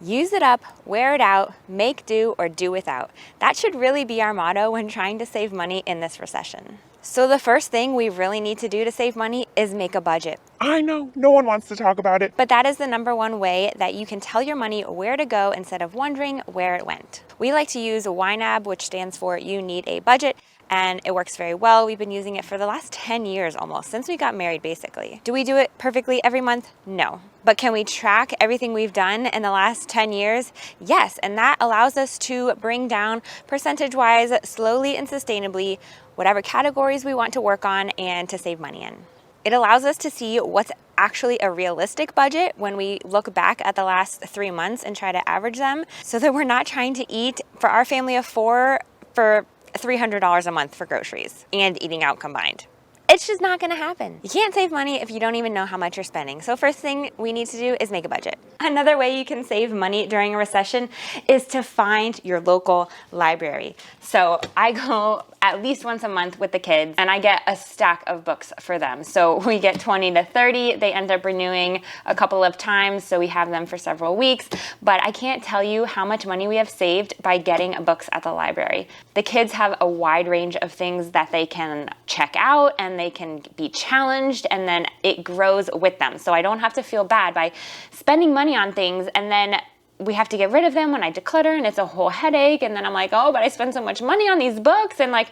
Use it up, wear it out, make do, or do without. That should really be our motto when trying to save money in this recession. So the first thing we really need to do to save money is make a budget. I know, no one wants to talk about it. But that is the number one way that you can tell your money where to go instead of wondering where it went. We like to use YNAB, which stands for You Need a Budget, and it works very well. We've been using it for the last 10 years almost, since we got married basically. Do we do it perfectly every month? No. But can we track everything we've done in the last 10 years? Yes, and that allows us to bring down percentage-wise, slowly and sustainably, whatever categories we want to work on and to save money in. It allows us to see what's actually a realistic budget when we look back at the last 3 months and try to average them, so that we're not trying to eat for our family of 4 for $300 a month for groceries and eating out combined. It's just not gonna happen. You can't save money if you don't even know how much you're spending. So first thing we need to do is make a budget. Another way you can save money during a recession is to find your local library. So I go at least once a month with the kids and I get a stack of books for them. So we get 20 to 30. They end up renewing a couple of times, so we have them for several weeks. But I can't tell you how much money we have saved by getting books at the library. The kids have a wide range of things that they can check out and they can be challenged, and then it grows with them. So I don't have to feel bad by spending money on things and then we have to get rid of them when I declutter and it's a whole headache, and then I'm like, oh, but I spent so much money on these books, and like,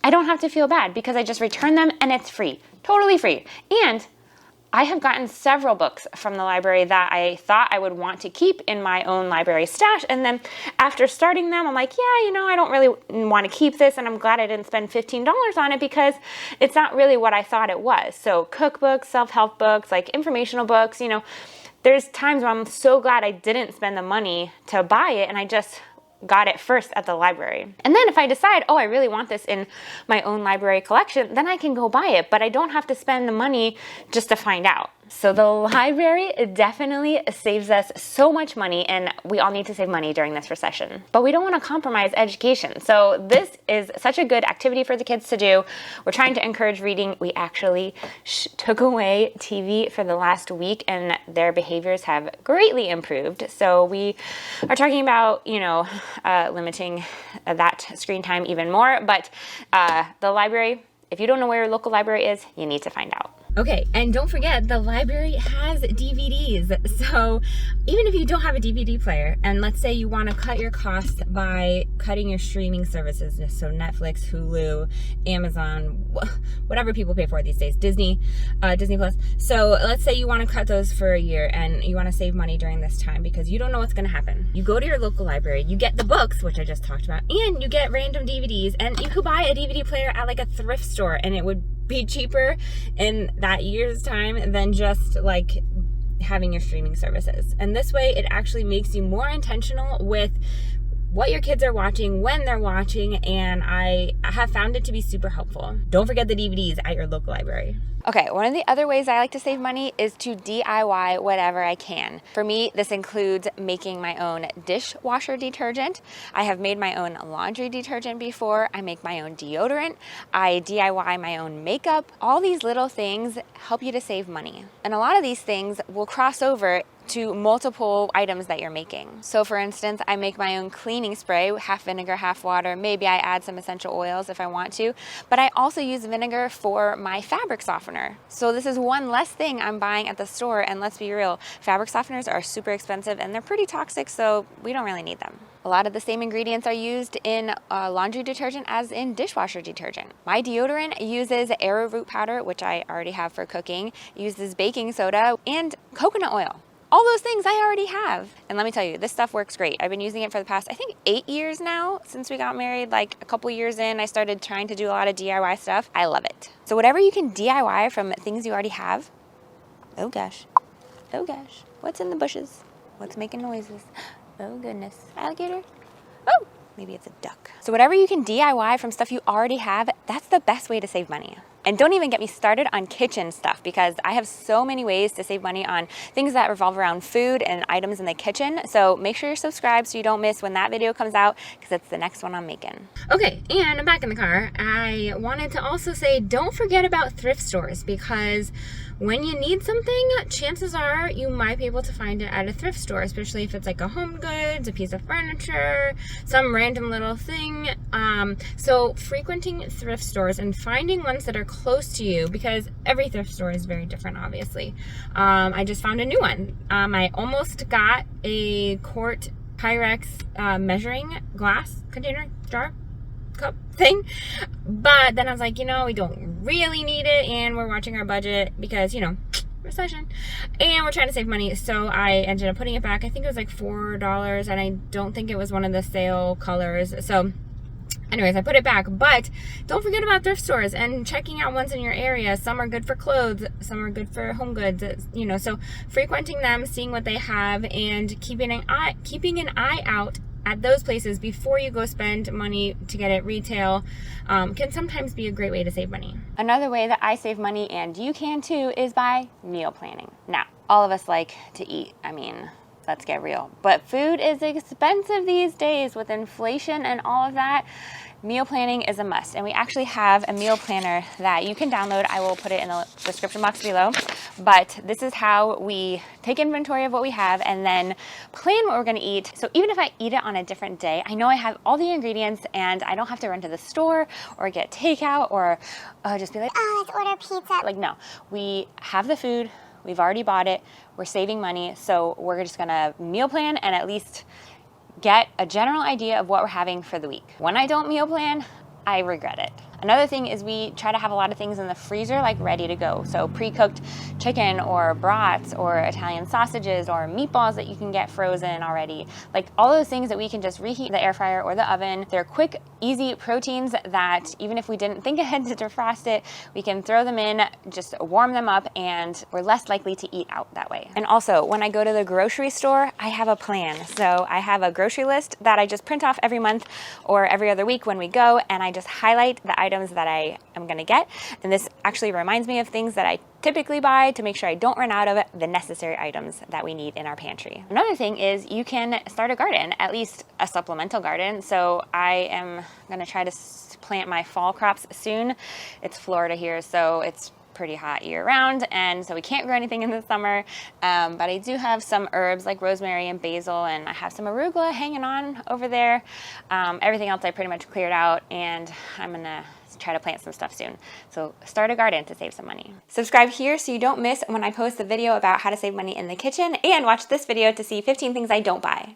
I don't have to feel bad because I just return them and it's free, totally free. And I have gotten several books from the library that I thought I would want to keep in my own library stash, and then after starting them, I'm like, yeah, you know, I don't really want to keep this, and I'm glad I didn't spend $15 on it because it's not really what I thought it was. So cookbooks, self-help books, like informational books, you know, there's times where I'm so glad I didn't spend the money to buy it and I just got it first at the library. And then if I decide, oh, I really want this in my own library collection, then I can go buy it, but I don't have to spend the money just to find out. So the library definitely saves us so much money, and we all need to save money during this recession. But we don't want to compromise education. So this is such a good activity for the kids to do. We're trying to encourage reading. We actually took away TV for the last week, and their behaviors have greatly improved. So we are talking about, you know, limiting that screen time even more. But the library, if you don't know where your local library is, you need to find out. Okay, and don't forget, the library has DVDs. So even if you don't have a DVD player, and let's say you want to cut your costs by cutting your streaming services, so Netflix, Hulu, Amazon, whatever people pay for these days, Disney Plus. So let's say you want to cut those for a year and you want to save money during this time because you don't know what's going to happen. You go to your local library, you get the books, which I just talked about, and you get random DVDs, and you could buy a DVD player at like a thrift store and it would be cheaper in that year's time than just like having your streaming services. And this way it actually makes you more intentional with what your kids are watching, when they're watching, and I have found it to be super helpful. Don't forget the DVDs at your local library. Okay, one of the other ways I like to save money is to DIY whatever I can. For me, this includes making my own dishwasher detergent. I have made my own laundry detergent before. I make my own deodorant. I DIY my own makeup. All these little things help you to save money. And a lot of these things will cross over to multiple items that you're making. So for instance, I make my own cleaning spray, half vinegar, half water. Maybe I add some essential oils if I want to, but I also use vinegar for my fabric softener. So this is one less thing I'm buying at the store, and let's be real, fabric softeners are super expensive and they're pretty toxic, so we don't really need them. A lot of the same ingredients are used in laundry detergent as in dishwasher detergent. My deodorant uses arrowroot powder, which I already have for cooking, uses baking soda, and coconut oil. All those things I already have. And let me tell you, this stuff works great. I've been using it for the past, I think, 8 years now since we got married. Like a couple years in, I started trying to do a lot of DIY stuff. I love it. So whatever you can DIY from things you already have. Oh gosh. Oh gosh. What's in the bushes? What's making noises? Oh goodness. Alligator? Oh, maybe it's a duck. So whatever you can DIY from stuff you already have, that's the best way to save money. And don't even get me started on kitchen stuff, because I have so many ways to save money on things that revolve around food and items in the kitchen. So make sure you're subscribed so you don't miss when that video comes out, because it's the next one I'm making. Okay, and I'm back in the car. I wanted to also say, don't forget about thrift stores, because when you need something, chances are you might be able to find it at a thrift store, especially if it's like a home goods, a piece of furniture, some random little thing. So frequenting thrift stores and finding ones that are close to you, because every thrift store is very different, obviously. I just found a new one. I almost got a quart Pyrex measuring glass container, jar, cup thing, but then I was like, you know, we don't really need it, and we're watching our budget because, you know, recession, and we're trying to save money. So I ended up putting it back. I think it was like $4, and I don't think it was one of the sale colors. So anyways, I put it back. But don't forget about thrift stores and checking out ones in your area. Some are good for clothes, some are good for home goods, you know, so frequenting them, seeing what they have, and keeping an eye out at those places before you go spend money to get it retail can sometimes be a great way to save money. Another way that I save money, and you can too, is by meal planning. Now, all of us like to eat. I mean, let's get real. But food is expensive these days with inflation and all of that. Meal planning is a must, and we actually have a meal planner that you can download. I will put it in the description box below. But this is how we take inventory of what we have and then plan what we're going to eat. So even if I eat it on a different day, I know I have all the ingredients and I don't have to run to the store or get takeout or just be like, oh, let's order pizza. Like, no, we have the food. We've already bought it. We're saving money. So we're just going to meal plan and at least get a general idea of what we're having for the week. When I don't meal plan, I regret it. Another thing is we try to have a lot of things in the freezer, like ready to go. So pre-cooked chicken or brats or Italian sausages or meatballs that you can get frozen already. Like all those things that we can just reheat in the air fryer or the oven. They're quick, easy proteins that even if we didn't think ahead to defrost it, we can throw them in, just warm them up, and we're less likely to eat out that way. And also, when I go to the grocery store, I have a plan. So I have a grocery list that I just print off every month or every other week when we go, and I just highlight the items that I am going to get. And this actually reminds me of things that I typically buy to make sure I don't run out of the necessary items that we need in our pantry. Another thing is you can start a garden, at least a supplemental garden. So I am going to try to plant my fall crops soon. It's Florida here, so it's pretty hot year round, and so we can't grow anything in the summer, but I do have some herbs like rosemary and basil, and I have some arugula hanging on over there. Everything else I pretty much cleared out, and I'm gonna try to plant some stuff soon. So start a garden to save some money. Subscribe here so you don't miss when I post a video about how to save money in the kitchen, and watch this video to see 15 things I don't buy.